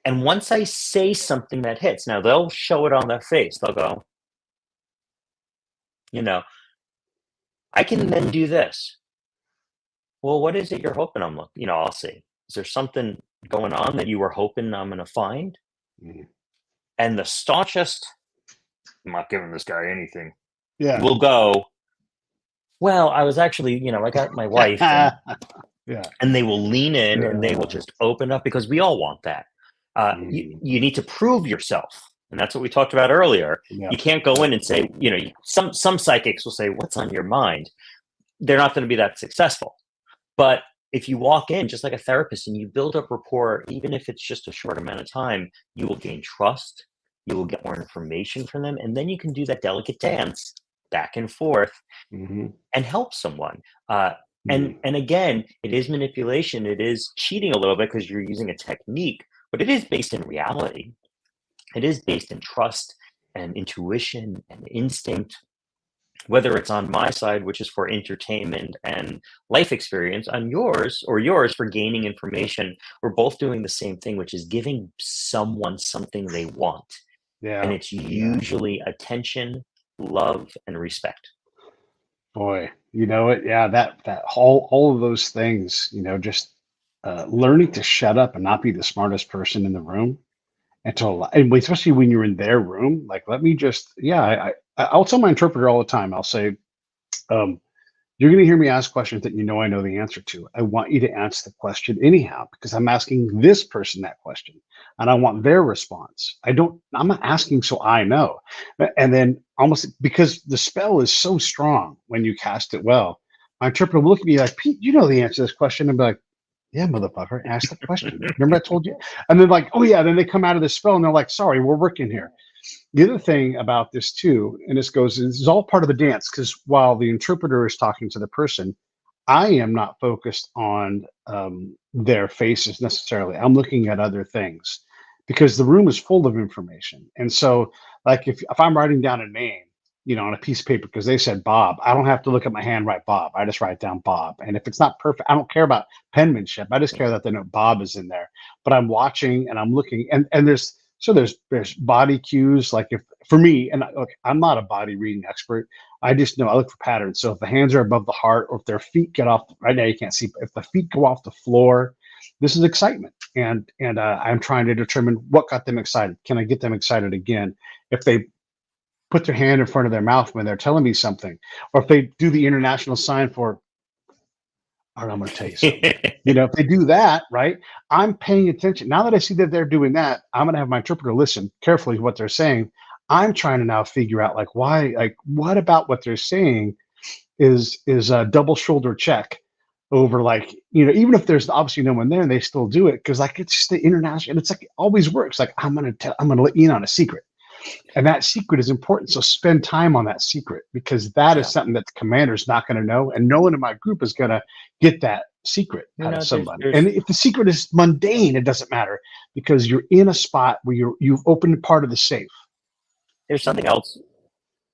and once I say something that hits, now they'll show it on their face. They'll go, you know, I can then do this. Well, what is it you're hoping I'm looking? I'll see. Is there something going on that you were hoping I'm going to find? mhm. And the staunchest, I'm not giving this guy anything, Yeah, will go, well, I was actually, I got my wife, and yeah, they will lean in and they will yeah. just open up because we all want that. Mhm. You need to prove yourself. And that's what we talked about earlier. Yeah, You can't go in and say, some psychics will say, what's on your mind? They're not going to be that successful. But if you walk in just like a therapist and you build up rapport, even if it's just a short amount of time, you will gain trust. You will get more information from them. And then you can do that delicate dance back and forth hmm, and help someone. Uh, hmm. and again, it is manipulation. It is cheating a little bit because you're using a technique, but it is based in reality. It is based in trust and intuition and instinct. Whether it's on my side, which is for entertainment and life experience, on yours or yours for gaining information, we're both doing the same thing, which is giving someone something they want. And Yeah, it's yeah. usually attention, love, and respect. Boy, it. Yeah, that all of those things. Just learning to shut up and not be the smartest person in the room, and and especially when you're in their room. Like, let me just. Yeah, I'll tell my interpreter all the time. I'll say, um, you're going to hear me ask questions that I know the answer to. I want you to answer the question anyhow because I'm asking this person that question and I want their response. I'm not asking so I know. And then almost because the spell is so strong when you cast it well, my interpreter will look at me like, Pete, you know the answer to this question. And be like, yeah, motherfucker, ask the question. Remember I told you? And then like, oh yeah, then they come out of the spell and they're like, sorry, we're working here. The other thing about this too, and this is all part of the dance, because while the interpreter is talking to the person, I am not focused on their faces necessarily. I'm looking at other things because the room is full of information. And so, like if I'm writing down a name, on a piece of paper because they said Bob. I don't have to look at my hand, write Bob. I just write down Bob. And if it's not perfect, I don't care about penmanship. I just care that they know Bob is in there. But I'm watching and I'm looking, and there's body cues. Like if for me, and look, I'm not a body reading expert. I just know I look for patterns. So if the hands are above the heart, or if their feet get off, right now you can't see, but if the feet go off the floor, this is excitement. And I'm trying to determine what got them excited. Can I get them excited again? If they put their hand in front of their mouth when they're telling me something, or if they do the international sign for, all right, I'm going to tell you something. If they do that, right, I'm paying attention. Now that I see that they're doing that, I'm going to have my interpreter listen carefully to what they're saying. I'm trying to now figure out like why, like what about what they're saying is a double shoulder check over, like, even if there's obviously no one there and they still do it because like it's just the international, and it's like it always works. Like I'm going to let you in on a secret. And that secret is important. So spend time on that secret because that is something that the commander's not going to know. And no one in my group is going to get that secret out of somebody. And if the secret is mundane, it doesn't matter because you're in a spot where you've opened part of the safe. There's something else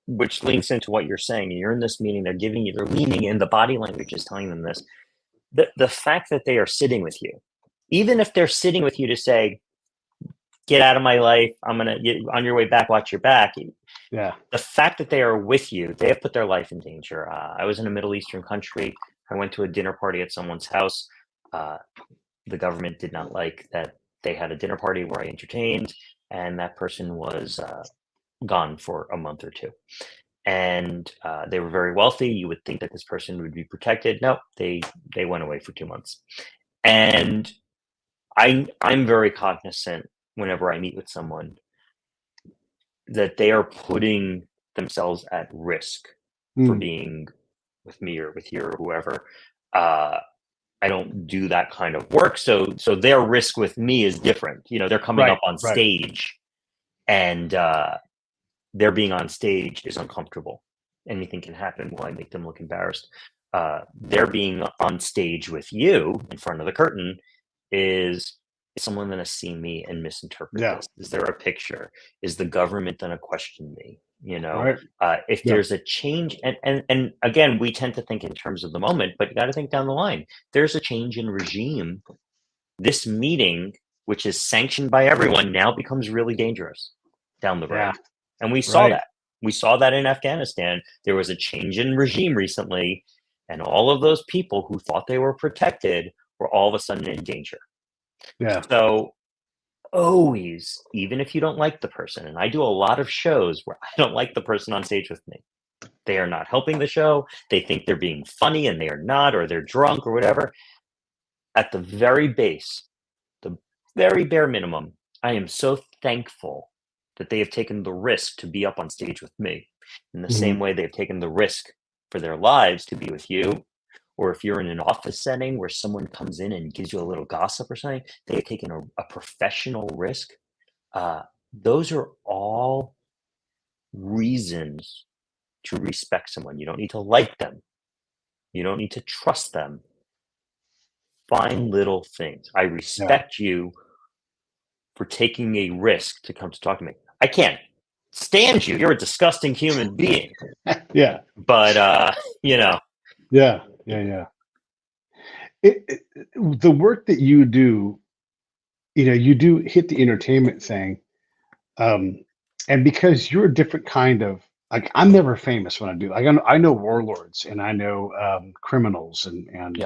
which links into what you're saying. You're in this meeting, they're leaning in, the body language is telling them this. The fact that they are sitting with you, even if they're sitting with you to say, get out of my life, I'm going to get on your way back, watch your back. Yeah. The fact that they are with you, they have put their life in danger. I was in a Middle Eastern country. I went to a dinner party at someone's house. The government did not like that they had a dinner party where I entertained, and that person was gone for a month or two. And they were very wealthy. You would think that this person would be protected. No, they went away for 2 months. And I'm very cognizant whenever I meet with someone that they are putting themselves at risk for being with me or with you or whoever. I don't do that kind of work. So their risk with me is different. They're coming up on stage and their being on stage is uncomfortable. Anything can happen. Will I make them look embarrassed? Their being on stage with you in front of the curtain is someone going to see me and misinterpret this? Is there a picture? Is the government going to question me? If there's a change, and again, we tend to think in terms of the moment, but you got to think down the line. There's a change in regime. This meeting, which is sanctioned by everyone, now becomes really dangerous down the road. And we saw that. We saw that in Afghanistan. There was a change in regime recently, and all of those people who thought they were protected were all of a sudden in danger. Yeah. So always, even if you don't like the person, and I do a lot of shows where I don't like the person on stage with me, they are not helping the show. They think they're being funny and they are not, or they're drunk or whatever. At the very base, the very bare minimum, I am so thankful that they have taken the risk to be up on stage with me in the same way they've taken the risk for their lives to be with you. Or if you're in an office setting where someone comes in and gives you a little gossip or something, they've taken a professional risk. Those are all reasons to respect someone. You don't need to like them. You don't need to trust them. Find little things. I respect you for taking a risk to come to talk to me. I can't stand you. You're a disgusting human being. Yeah. But, Yeah. The work that you do, you do hit the entertainment thing. And because you're a different kind of, like, I'm never famous when I do. Like, I know warlords and I know criminals and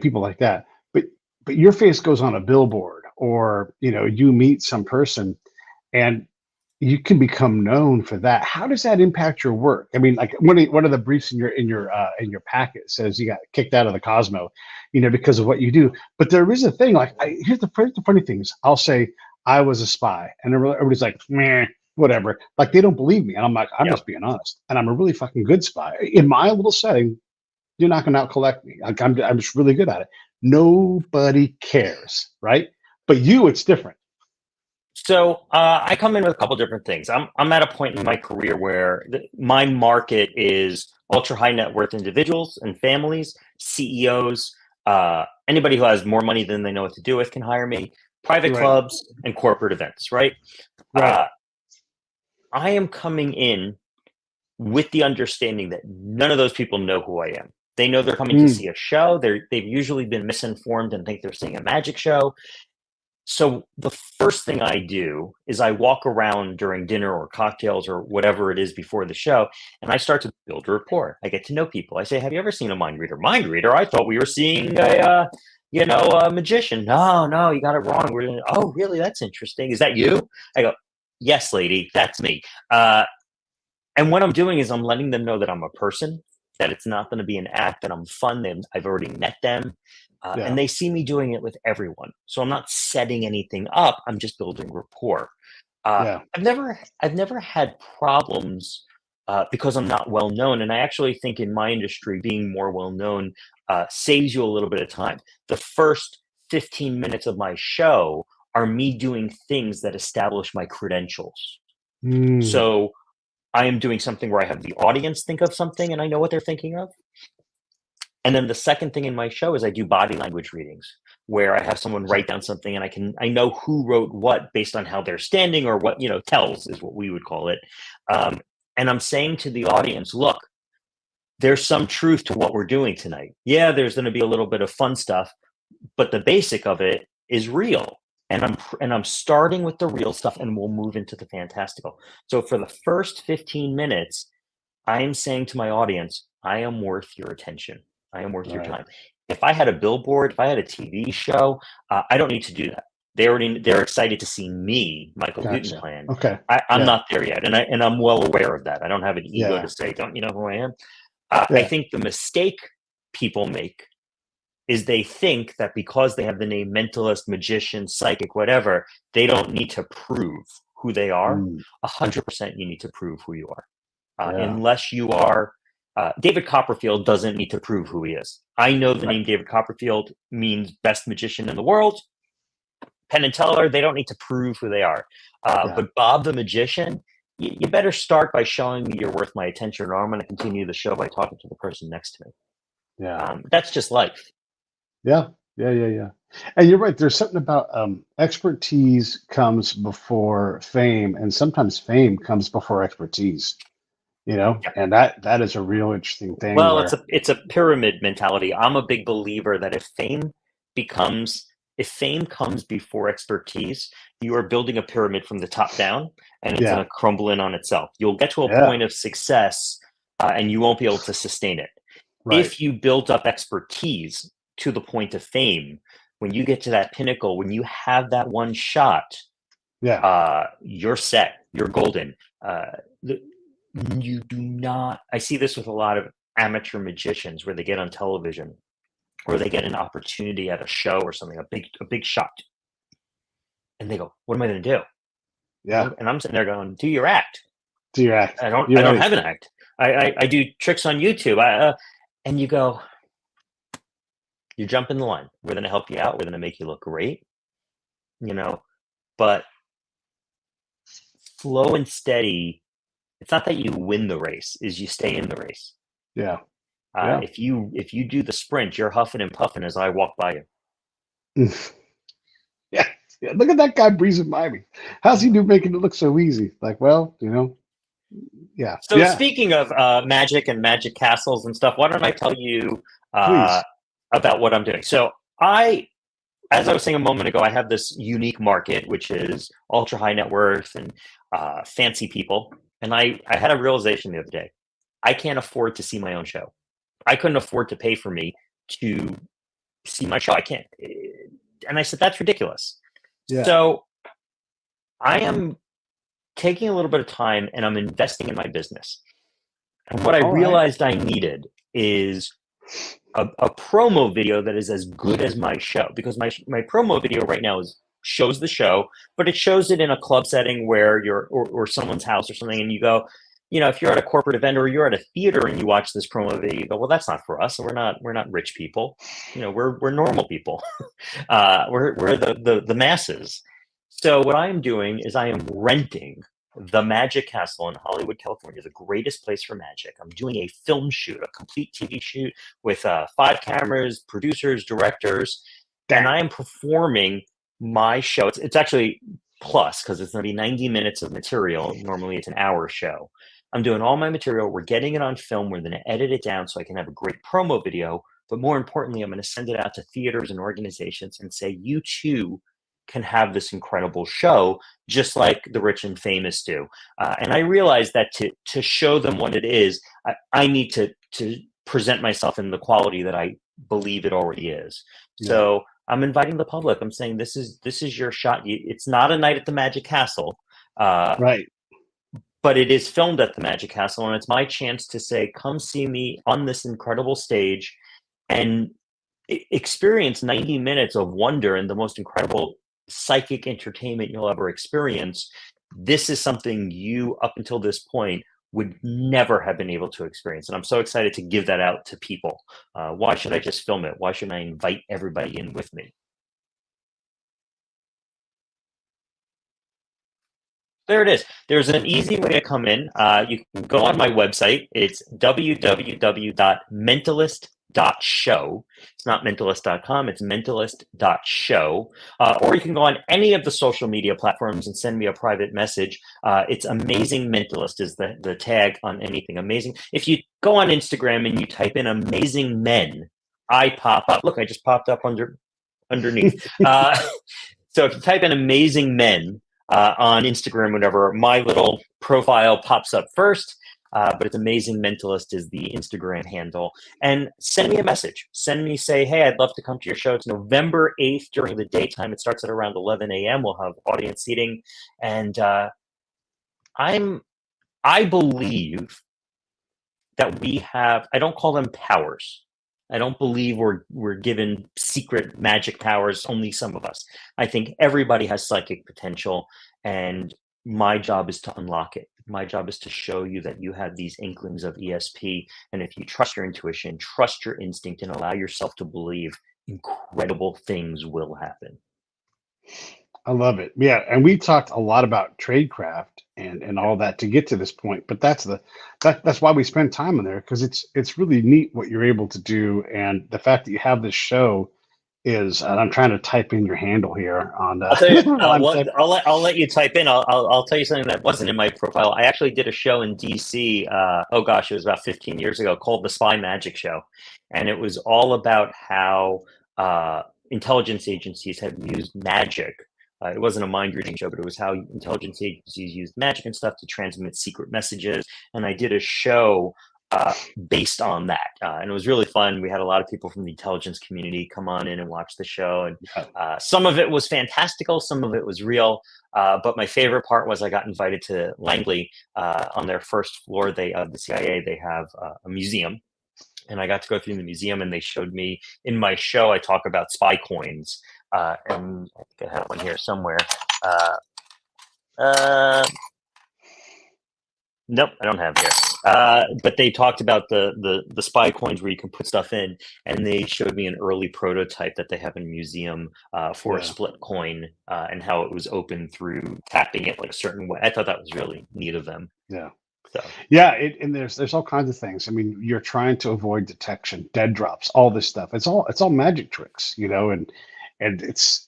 people like that. But your face goes on a billboard, or you meet some person, and you can become known for that. How does that impact your work? I mean, like one of the briefs in your packet says you got kicked out of the Cosmo, because of what you do. But there is a thing. Like, here's the funny thing is, I'll say I was a spy, and everybody's like, meh, whatever. Like, they don't believe me, and I'm like, I'm just being honest, and I'm a really fucking good spy in my little setting. You're not going to out collect me. Like, I'm just really good at it. Nobody cares, right? But it's different. So I come in with a couple different things. I'm at a point in my career where my market is ultra high net worth individuals and families, CEOs, anybody who has more money than they know what to do with can hire me, private clubs and corporate events, right? I am coming in with the understanding that none of those people know who I am. They know they're coming to see a show. They've usually been misinformed and think they're seeing a magic show. So the first thing I do is I walk around during dinner or cocktails or whatever it is before the show, and I start to build a rapport. I get to know people. I say, "Have you ever seen a mind reader?" Mind reader? I thought we were seeing a magician. No, no, you got it wrong. Oh, really? That's interesting. Is that you? I go, yes, lady, that's me. And what I'm doing is I'm letting them know that I'm a person, that it's not going to be an act, that I'm fun. I've already met them. And they see me doing it with everyone. So I'm not setting anything up. I'm just building rapport. I've never had problems because I'm not well known. And I actually think in my industry, being more well known saves you a little bit of time. The first 15 minutes of my show are me doing things that establish my credentials. So I am doing something where I have the audience think of something and I know what they're thinking of. And then the second thing in my show is I do body language readings where I have someone write down something and I know who wrote what based on how they're standing or what, tells is what we would call it. And I'm saying to the audience, look, there's some truth to what we're doing tonight. Yeah, there's going to be a little bit of fun stuff, but the basic of it is real. And I'm starting with the real stuff and we'll move into the fantastical. So for the first 15 minutes, I am saying to my audience, I am worth your attention. I am worth your time. If I had a billboard, if I had a TV show, I don't need to do that. They're excited to see me, Michael Gutenplan. Okay. I'm not there yet, and I'm well aware of that. I don't have an ego to say, don't you know who I am? I think the mistake people make is they think that because they have the name mentalist, magician, psychic, whatever, they don't need to prove who they are. 100% you need to prove who you are. Unless you are David Copperfield doesn't need to prove who he is. I know the name David Copperfield means best magician in the world. Penn and Teller, they don't need to prove who they are. But Bob the magician, you better start by showing me you're worth my attention, or I'm going to continue the show by talking to the person next to me. That's just life. Yeah. And you're right. There's something about expertise comes before fame, and sometimes fame comes before expertise. And that is a real interesting thing. Well, it's a pyramid mentality. I'm a big believer that if fame comes before expertise, you are building a pyramid from the top down, and it's going to crumble in on itself. You'll get to a point of success, and you won't be able to sustain it. If you build up expertise to the point of fame, when you get to that pinnacle, when you have that one shot, you're set. You're golden. You do not. I see this with a lot of amateur magicians where they get on television, or they get an opportunity at a show or something, a big shot, and they go, "What am I going to do?" And I'm sitting there going, "Do your act. Do your act." I don't have an act. I do tricks on YouTube. And you go, you jump in the line. We're going to help you out. We're going to make you look great, But slow and steady. It's not that you win the race; is you stay in the race. If you do the sprint, you're huffing and puffing as I walk by you. Yeah. Look at that guy breezing by me. How's he making it look so easy? Like, well, So speaking of magic and magic castles and stuff, why don't I tell you about what I'm doing? So as I was saying a moment ago, I have this unique market, which is ultra high net worth and fancy people. And I had a realization the other day. I can't afford to see my own show. I couldn't afford to pay for me to see my show. I can't. And I said, that's ridiculous. So I am taking a little bit of time and I'm investing in my business. And what I realized I needed is a promo video that is as good as my show, because my promo video right now shows the show, but it shows it in a club setting where you're or someone's house or something, and you go, if you're at a corporate event or you're at a theater and you watch this promo video, you go, well, that's not for us. We're not rich people. We're normal people. We're the masses. So what I am doing is I am renting the Magic Castle in Hollywood, California, the greatest place for magic. I'm doing a film shoot, a complete TV shoot with 5 cameras, producers, directors, and I am performing my show. It's actually plus, because it's going to be 90 minutes of material. Normally it's an hour show. I'm doing all my material. We're getting it on film. We're going to edit it down so I can have a great promo video. But more importantly, I'm going to send it out to theaters and organizations and say, you too can have this incredible show, just like the rich and famous do. And I realize that to show them what it is, I need to present myself in the quality that I believe it already is. Yeah. So I'm inviting the public. I'm saying this is your shot. It's not a night at the Magic Castle, Right. but it is filmed at the Magic Castle, and it's my chance to say, come see me on this incredible stage and experience 90 minutes of wonder and the most incredible psychic entertainment you'll ever experience. This is something you, up until this point, would never have been able to experience. And I'm so excited to give that out to people. Why should I just film it? Why shouldn't I invite everybody in with me? There it is. There's an easy way to come in. You can go on my website. It's www.mentalist.show. It's not mentalist.com. It's mentalist.show. Or you can go on any of the social media platforms and send me a private message. It's Amazing Mentalist is the tag on anything. Amazing. If you go on Instagram and you type in Amazing Men, I pop up. Look, I just popped up underneath. So if you type in Amazing Men, on Instagram, whatever, my little profile pops up first, but it's Amazing Mentalist is the Instagram handle. And send me a message. Say, hey, I'd love to come to your show. It's November 8th during the daytime. It starts at around 11 a.m. We'll have audience seating. And I believe that we have, I don't call them powers. I don't believe we're given secret magic powers, only some of us. I think everybody has psychic potential, and my job is to unlock it. My job is to show you that you have these inklings of ESP, and if you trust your intuition, trust your instinct, and allow yourself to believe, incredible things will happen. I love it. Yeah, and we talked a lot about tradecraft and all that to get to this point, but that's why we spend time in there, because it's really neat what you're able to do, and the fact that you have this show is. And I'm trying to type in your handle here on. I'll tell you. I'll let you type in. I'll tell you something that wasn't in my profile. I actually did a show in DC. Oh gosh, it was about 15 years ago, called the Spy Magic Show, and it was all about how intelligence agencies have used magic. It wasn't a mind reading show, but it was how intelligence agencies used magic and stuff to transmit secret messages. And I did a show based on that. And it was really fun. We had a lot of people from the intelligence community come on in and watch the show. And some of it was fantastical, some of it was real. But my favorite part was I got invited to Langley on their first floor of the CIA. They have a museum. And I got to go through the museum, and they showed me in my show, I talk about spy coins. And I think I have one here somewhere. Nope, I don't have here. But they talked about the spy coins where you can put stuff in, and they showed me an early prototype that they have in a museum for a split coin, and how it was opened through tapping it like a certain way. I thought that was really neat of them. Yeah. So. Yeah, and there's all kinds of things. I mean, you're trying to avoid detection, dead drops, all this stuff. It's all magic tricks, and it's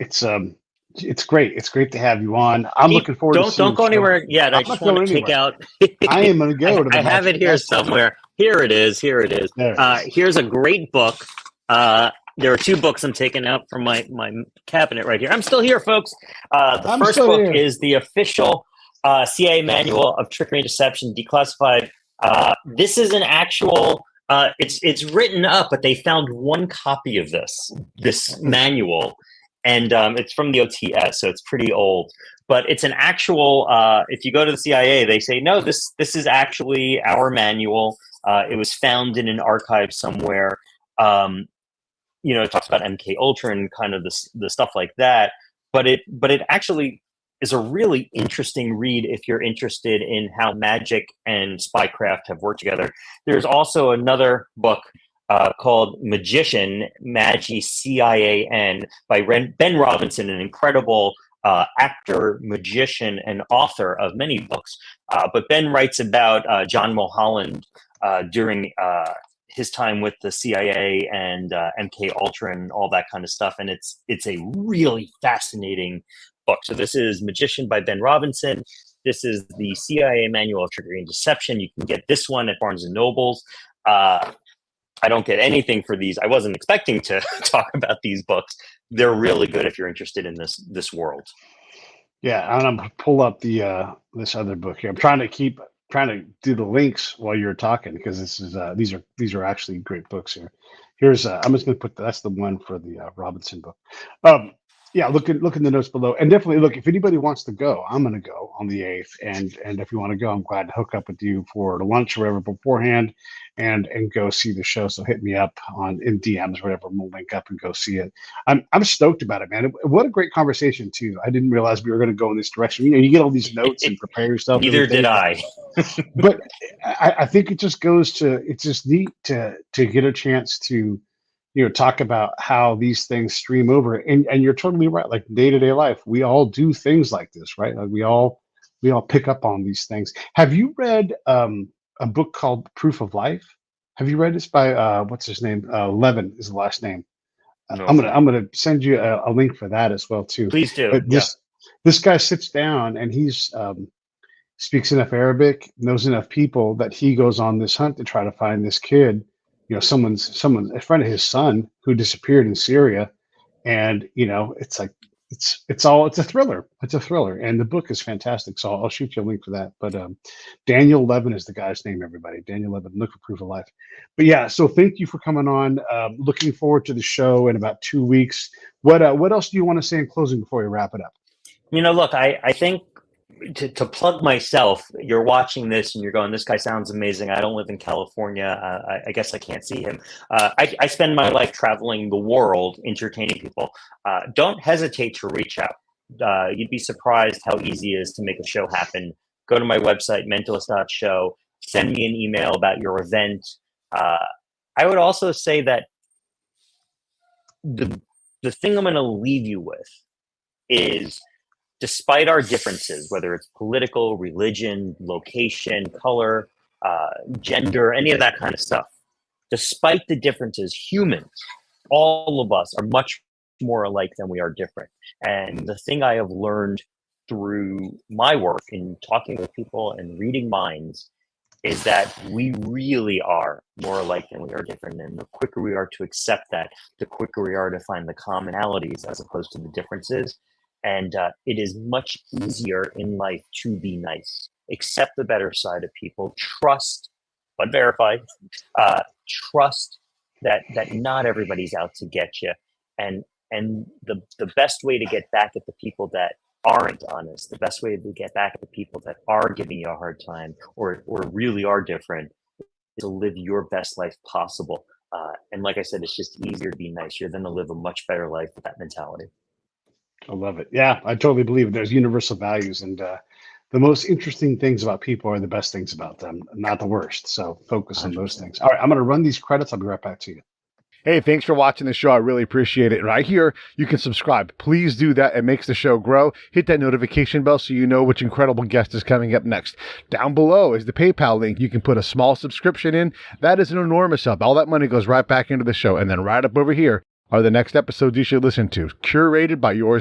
great. It's great to have you on. I'm looking forward to don't go anywhere yet. I just want to take out. I am going to go to the I have it here somewhere. Here it is. Here's a great book. There are two books I'm taking out from my cabinet right here. I'm still here, folks. The first book is the official CIA Manual of Trickery and Deception, Declassified. This is an actual. It's written up, but they found one copy of this manual, and it's from the OTS, so it's pretty old. But it's an actual. If you go to the CIA, they say no. This is actually our manual. It was found in an archive somewhere. It talks about MK Ultra and kind of the stuff like that. But it actually is a really interesting read if you're interested in how magic and spycraft have worked together. There's also another book called Magician, Magi, C-I-A-N, by Ben Robinson, an incredible actor, magician, and author of many books. But Ben writes about John Mulholland during his time with the CIA and MK Ultra and all that kind of stuff. And it's a really fascinating book. So this is Magician by Ben Robinson. This is the CIA Manual of Trickery and Deception. You can get this one at Barnes and Nobles. I don't get anything for these. I wasn't expecting to talk about these books. They're really good if you're interested in this world. Yeah, I'm gonna pull up the this other book here. I'm trying to do the links while you're talking, because this is these are actually great books here. Here's I'm just gonna put that's the one for the Robinson book. Yeah, look in the notes below, and definitely look if anybody wants to go. I'm gonna go on the 8th, and if you want to go, I'm glad to hook up with you for the lunch or whatever beforehand, and go see the show. So hit me up in DMs, whatever. We'll link up and go see it. I'm stoked about it, man. What a great conversation too. I didn't realize we were going to go in this direction. You get all these notes and prepare yourself. Neither did I. But I think it just goes to it's just neat to get a chance to talk about how these things stream over, and you're totally right. Like day-to-day life, we all do things like this, right? Like we all pick up on these things. Have you read a book called Proof of Life? Have you read this by what's his name? Levin is the last name. No. I'm gonna send you a link for that as well too. Please do. But this guy sits down and he's speaks enough Arabic, knows enough people that he goes on this hunt to try to find this kid. Someone's a friend of his son who disappeared in Syria, and it's like it's a thriller. It's a thriller, and the book is fantastic. So I'll shoot you a link for that. But Daniel Levin is the guy's name. Everybody, Daniel Levin. Look for Proof of Life. But yeah, so thank you for coming on. Looking forward to the show in about 2 weeks. What else do you want to say in closing before we wrap it up? Look, I think to plug myself, you're watching this and you're going, this guy sounds amazing. I don't live in California. I guess I can't see him. I spend my life traveling the world, entertaining people. Don't hesitate to reach out. You'd be surprised how easy it is to make a show happen. Go to my website, mentalist.show. Send me an email about your event. I would also say that the thing I'm going to leave you with is, despite our differences, whether it's political, religion, location, color, gender, any of that kind of stuff, despite the differences, humans, all of us are much more alike than we are different. And the thing I have learned through my work in talking with people and reading minds is that we really are more alike than we are different. And the quicker we are to accept that, the quicker we are to find the commonalities as opposed to the differences. And it is much easier in life to be nice. Accept the better side of people. Trust, but verify. Trust that not everybody's out to get you. And the best way to get back at the people that aren't honest, the best way to get back at the people that are giving you a hard time or really are different, is to live your best life possible. And like I said, it's just easier to be nice. You're going to live a much better life with that mentality. I love it. Yeah, I totally believe it. There's universal values, and the most interesting things about people are the best things about them, not the worst. So focus on those things. All right, I'm going to run these credits. I'll be right back to you. Hey, thanks for watching the show. I really appreciate it. Right here, you can subscribe. Please do that. It makes the show grow. Hit that notification bell so you know which incredible guest is coming up next. Down below is the PayPal link. You can put a small subscription in. That is an enormous help. All that money goes right back into the show. And then right up over here are the next episodes you should listen to, curated by yours